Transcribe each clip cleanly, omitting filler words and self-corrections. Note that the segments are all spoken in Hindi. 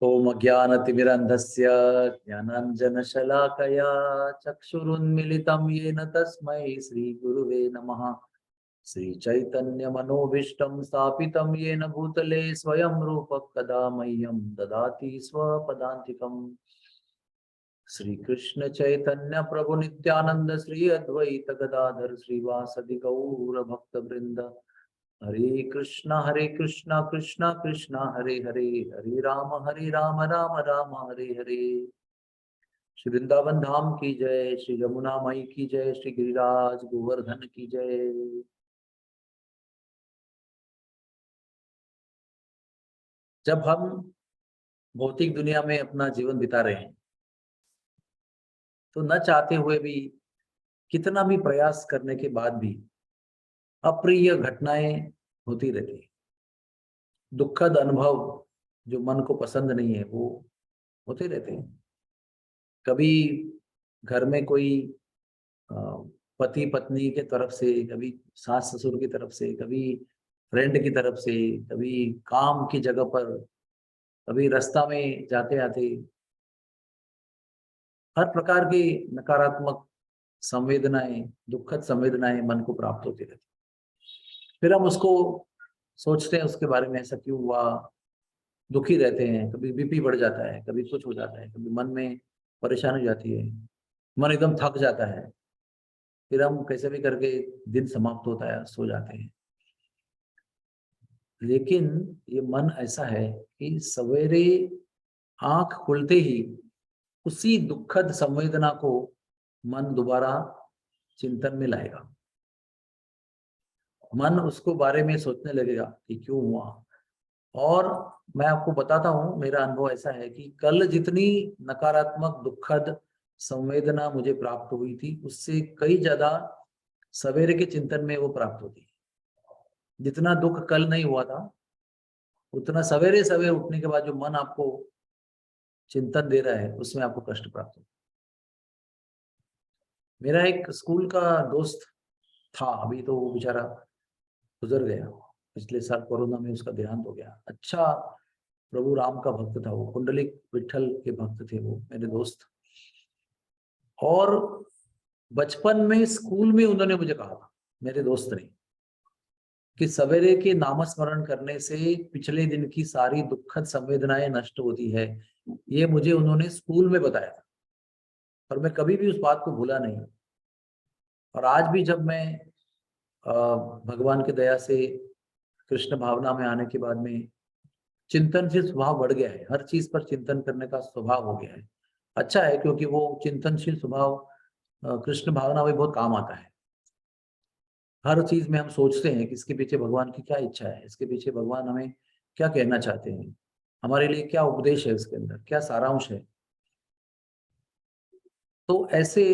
ओम ज्ञानतिमिरन्धस्य ज्ञानाञ्जनशलाकया चक्षुरुन्मिलितं येन तस्मै श्रीगुरुवे नमः। श्रीचैतन्यमनोभीष्टं स्थापितं येन भूतले स्वयं रूपः कदा मह्यं ददाति स्वपदान्तिकम्। श्रीकृष्ण चैतन्य प्रभु नित्यानंद श्री अद्वैत गदाधर श्रीवासदि गौर भक्तवृंद। हरे कृष्णा कृष्णा कृष्णा हरे हरे, हरे राम राम राम हरे हरे। श्री वृंदावन धाम की जय, श्री यमुना माई की जय, श्री गिरिराज गोवर्धन की जय। जब हम भौतिक दुनिया में अपना जीवन बिता रहे हैं तो न चाहते हुए भी, कितना भी प्रयास करने के बाद भी अप्रिय घटनाएं होती रहती है। दुखद अनुभव जो मन को पसंद नहीं है वो होते रहते हैं। कभी घर में कोई पति पत्नी के तरफ से, कभी सास ससुर की तरफ से, कभी फ्रेंड की तरफ से, कभी काम की जगह पर, कभी रास्ता में जाते आते, हर प्रकार की नकारात्मक संवेदनाएं, दुखद संवेदनाएं मन को प्राप्त होती रहती। फिर हम उसको सोचते हैं उसके बारे में, ऐसा क्यों हुआ, दुखी रहते हैं। कभी बीपी बढ़ जाता है, कभी कुछ हो जाता है, कभी मन में परेशानी हो जाती है, मन एकदम थक जाता है। फिर हम कैसे भी करके दिन समाप्त होता है, सो जाते हैं। लेकिन ये मन ऐसा है कि सवेरे आंख खुलते ही उसी दुखद संवेदना को मन दोबारा चिंतन में लाएगा। मन उसको बारे में सोचने लगेगा कि क्यों हुआ। और मैं आपको बताता हूं, मेरा अनुभव ऐसा है कि कल जितनी नकारात्मक दुखद संवेदना मुझे प्राप्त हुई थी, उससे कई ज्यादा सवेरे के चिंतन में वो प्राप्त होती है। जितना दुख कल नहीं हुआ था, उतना सवेरे सवेरे उठने के बाद जो मन आपको चिंतन दे रहा है, उसमें आपको कष्ट प्राप्त होता है। मेरा एक स्कूल का दोस्त था, अभी तो वो बेचारा गुजर गया। पिछले साल कोरोना में उसका देहांत हो गया। अच्छा प्रभु राम का भक्त था वो, कुंडलिक विठल के भक्त थे वो मेरे दोस्त। और बचपन में स्कूल में उन्होंने मुझे कहा था, मेरे दोस्त ने, कि सवेरे के नामस्मरण करने से पिछले दिन की सारी दुखद संवेदनाएं नष्ट होती है। ये मुझे उन्होंने स्कूल में बताया था और मैं कभी भी उस बात को भूला नहीं। और आज भी जब मैं भगवान की दया से कृष्ण भावना में आने के बाद में चिंतनशील स्वभाव बढ़ गया है, हर चीज पर चिंतन करने का स्वभाव हो गया है। अच्छा है, क्योंकि वो चिंतनशील स्वभाव कृष्ण भावना में बहुत काम आता है। हर चीज में हम सोचते हैं कि इसके पीछे भगवान की क्या इच्छा है, इसके पीछे भगवान हमें क्या कहना चाहते हैं, हमारे लिए क्या उपदेश है, उसके अंदर क्या सारांश है। तो ऐसे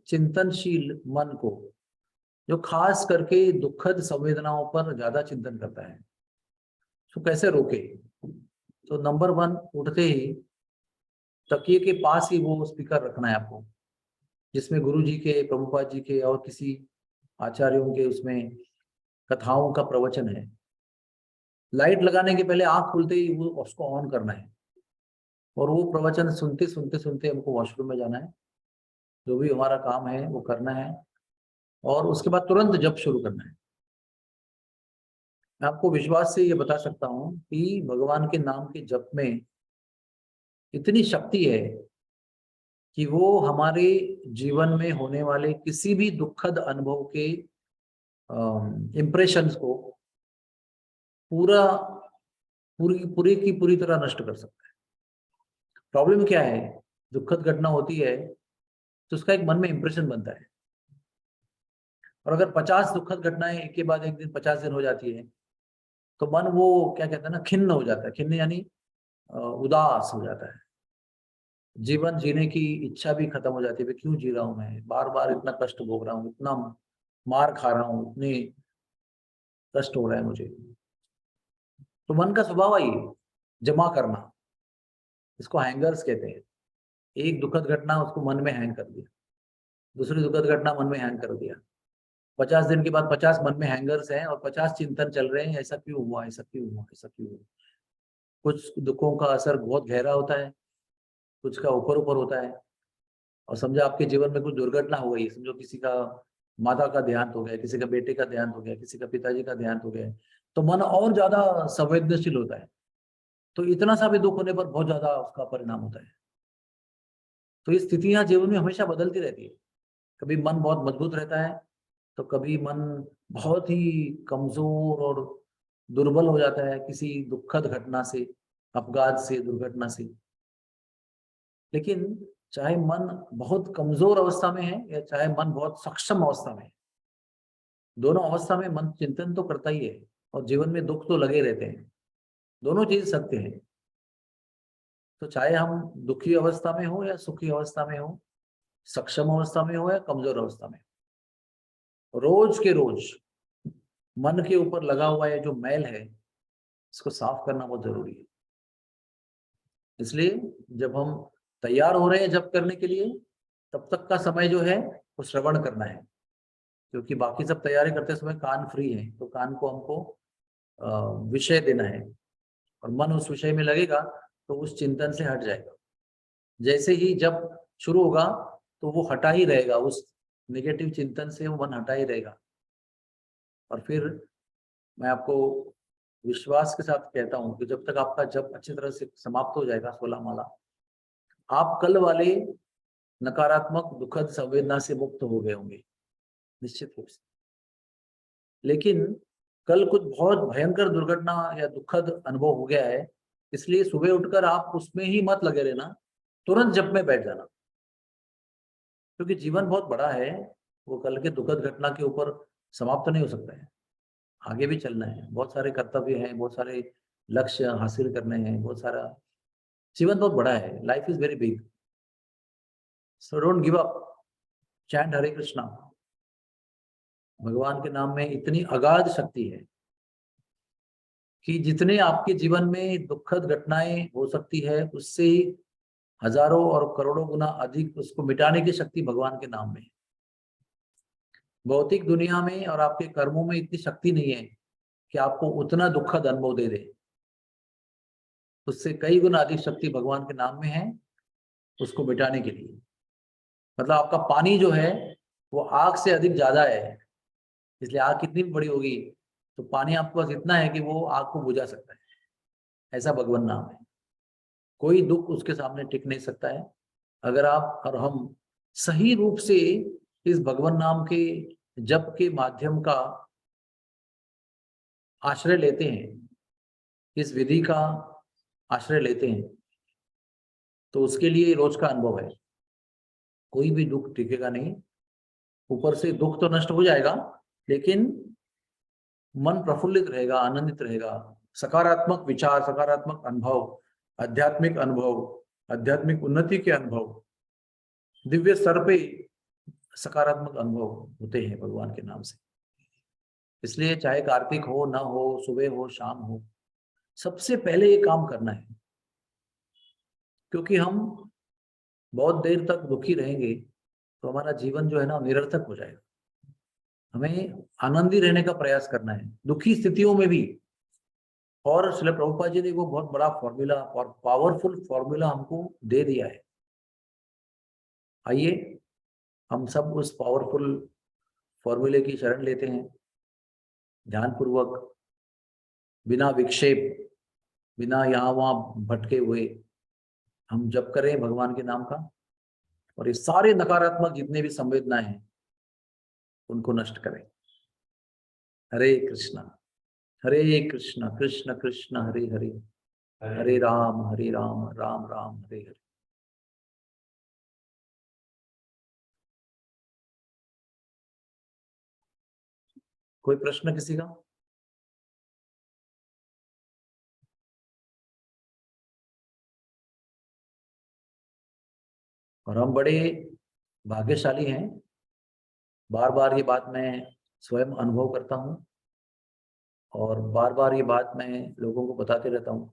चिंतनशील मन को, जो खास करके दुखद संवेदनाओं पर ज्यादा चिंतन करता है, तो कैसे रोके। तो नंबर वन, उठते ही तकिए के पास ही वो स्पीकर रखना है आपको, जिसमें गुरु जी के, प्रभुपाद जी के और किसी आचार्यों के उसमें कथाओं का प्रवचन है। लाइट लगाने के पहले आंख खुलते ही वो उसको ऑन करना है और वो प्रवचन सुनते सुनते सुनते हमको वॉशरूम में जाना है, जो भी हमारा काम है वो करना है, और उसके बाद तुरंत जप शुरू करना है। मैं आपको विश्वास से ये बता सकता हूँ कि भगवान के नाम के जप में इतनी शक्ति है कि वो हमारे जीवन में होने वाले किसी भी दुखद अनुभव के इम्प्रेशंस को पूरा पूरी पूरी की पूरी तरह नष्ट कर सकता है। प्रॉब्लम क्या है, दुखद घटना होती है तो उसका एक मन में इंप्रेशन बनता है। और अगर 50 दुखद घटनाएं एक के बाद एक दिन 50 दिन हो जाती है, तो मन वो क्या कहते हैं ना, खिन्न हो जाता है। खिन्न यानी उदास हो जाता है। जीवन जीने की इच्छा भी खत्म हो जाती है। क्यों जी रहा हूं मैं, बार बार इतना कष्ट भोग रहा हूँ, इतना मार खा रहा हूँ, इतने कष्ट हो रहा है मुझे। तो मन का स्वभाव ही जमा करना, इसको हैंगर्स कहते हैं। एक दुखद घटना उसको मन में हैंग कर दिया, दूसरी दुखद घटना मन में हैंग कर दिया, 50 दिन के बाद 50 मन में हैंगर्स हैं और 50 चिंतन चल रहे हैं, ऐसा क्यों हुआ, ऐसा क्यों हुआ, ऐसा क्यों हुआ। कुछ दुखों का असर बहुत गहरा होता है, कुछ का ऊपर ऊपर होता है। और समझो आपके जीवन में कुछ दुर्घटना हो गई, समझो किसी का माता का देहांत हो गया, किसी का बेटे का देहांत हो गया, किसी का पिताजी का देहांत हो गया, तो मन और ज्यादा संवेदनशील होता है। तो इतना सा भी दुख होने पर बहुत ज्यादा उसका परिणाम होता है। तो ये स्थितियां जीवन में हमेशा बदलती रहती है। कभी मन बहुत मजबूत रहता है, तो कभी मन बहुत ही कमजोर और दुर्बल हो जाता है किसी दुखद घटना से, अपघात से, दुर्घटना से। लेकिन चाहे मन बहुत कमजोर अवस्था में है या चाहे मन बहुत सक्षम अवस्था में है, दोनों अवस्था में मन चिंतन तो करता ही है, और जीवन में दुख तो लगे रहते हैं। दोनों चीज सत्य है। तो चाहे हम दुखी अवस्था में हो या सुखी अवस्था में हो, सक्षम अवस्था में हो या कमजोर अवस्था में, रोज के रोज मन के ऊपर लगा हुआ ये जो मैल है, इसको साफ करना बहुत जरूरी है। इसलिए जब हम तैयार हो रहे हैं जब करने के लिए, तब तक का समय जो है वो श्रवण करना है। क्योंकि बाकी सब तैयारी करते समय कान फ्री है, तो कान को हमको विषय देना है, और मन उस विषय में लगेगा तो उस चिंतन से हट जाएगा। जैसे ही जब शुरू होगा तो वो हटा ही रहेगा, उस नेगेटिव चिंतन से वो मन हटा ही रहेगा। और फिर मैं आपको विश्वास के साथ कहता हूँ कि जब तक आपका जप अच्छी तरह से समाप्त हो जाएगा 16 माला, आप कल वाले नकारात्मक दुखद संवेदना से मुक्त हो गए होंगे निश्चित रूप से। लेकिन कल कुछ बहुत भयंकर दुर्घटना या दुखद अनुभव हो गया है, इसलिए सुबह उठकर आप उसमें ही मत लगे रहना, तुरंत जप में बैठ जाना। क्योंकि जीवन बहुत बड़ा है, वो कल के दुखद घटना के ऊपर समाप्त नहीं हो सकता है। आगे भी चलना है, बहुत सारे कर्तव्य हैं, बहुत सारे लक्ष्य हासिल करने हैं, बहुत सारा जीवन बहुत बड़ा है। Life is very big, so don't give up, chant Hare Krishna. भगवान के नाम में इतनी अगाध शक्ति है कि जितने आपके जीवन में दुखद घटनाएं हो सकती है, उससे ही हजारों और करोड़ों गुना अधिक उसको मिटाने की शक्ति भगवान के नाम में है। भौतिक दुनिया में और आपके कर्मों में इतनी शक्ति नहीं है कि आपको उतना दुखद अनुभव दे दे। उससे कई गुना अधिक शक्ति भगवान के नाम में है उसको मिटाने के लिए। मतलब आपका पानी जो है वो आग से अधिक ज्यादा है, इसलिए आग कितनी भी बड़ी होगी तो पानी आपके पास इतना है कि वो आग को बुझा सकता है। ऐसा भगवान नाम है, कोई दुख उसके सामने टिक नहीं सकता है। अगर आप और हम सही रूप से इस भगवान नाम के जप के माध्यम का आश्रय लेते हैं, इस विधि का आश्रय लेते हैं, तो उसके लिए रोज का अनुभव है। कोई भी दुख टिकेगा नहीं। ऊपर से दुख तो नष्ट हो जाएगा, लेकिन मन प्रफुल्लित रहेगा, आनंदित रहेगा। सकारात्मक विचार, सकारात्मक अनुभव, आध्यात्मिक अनुभव, आध्यात्मिक उन्नति के अनुभव, दिव्य स्तर पे सकारात्मक अनुभव होते हैं भगवान के नाम से। इसलिए चाहे कार्तिक हो ना हो, सुबह हो शाम हो, सबसे पहले ये काम करना है। क्योंकि हम बहुत देर तक दुखी रहेंगे तो हमारा जीवन जो है ना निरर्थक हो जाएगा। हमें आनंदी रहने का प्रयास करना है दुखी स्थितियों में भी। और श्रील प्रभुपाद जी ने वो बहुत बड़ा फॉर्मूला और पावरफुल फॉर्मूला हमको दे दिया है। आइए हम सब उस पावरफुल फॉर्मूले की शरण लेते हैं, ध्यानपूर्वक, बिना विक्षेप, बिना यहाँ वहां भटके हुए हम जप करें भगवान के नाम का, और ये सारे नकारात्मक जितने भी संवेदनाएं हैं उनको नष्ट करें। हरे कृष्णा, हरे कृष्णा, कृष्ण कृष्ण हरे हरे, हरे राम राम राम हरे हरे। कोई प्रश्न किसी का? और हम बड़े भाग्यशाली हैं, बार बार ये बात मैं स्वयं अनुभव करता हूँ, और बार बार ये बात मैं लोगों को बताते रहता हूँ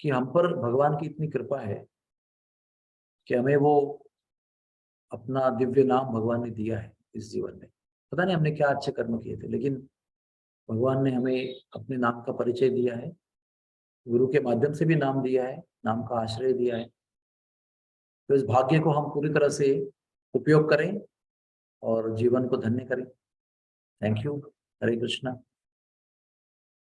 कि हम पर भगवान की इतनी कृपा है कि हमें वो अपना दिव्य नाम भगवान ने दिया है इस जीवन में। पता नहीं हमने क्या अच्छे कर्म किए थे, लेकिन भगवान ने हमें अपने नाम का परिचय दिया है, गुरु के माध्यम से भी नाम दिया है, नाम का आश्रय दिया है। तो इस भाग्य को हम पूरी तरह से उपयोग करें और जीवन को धन्य करें। Thank you. हरे कृष्णा।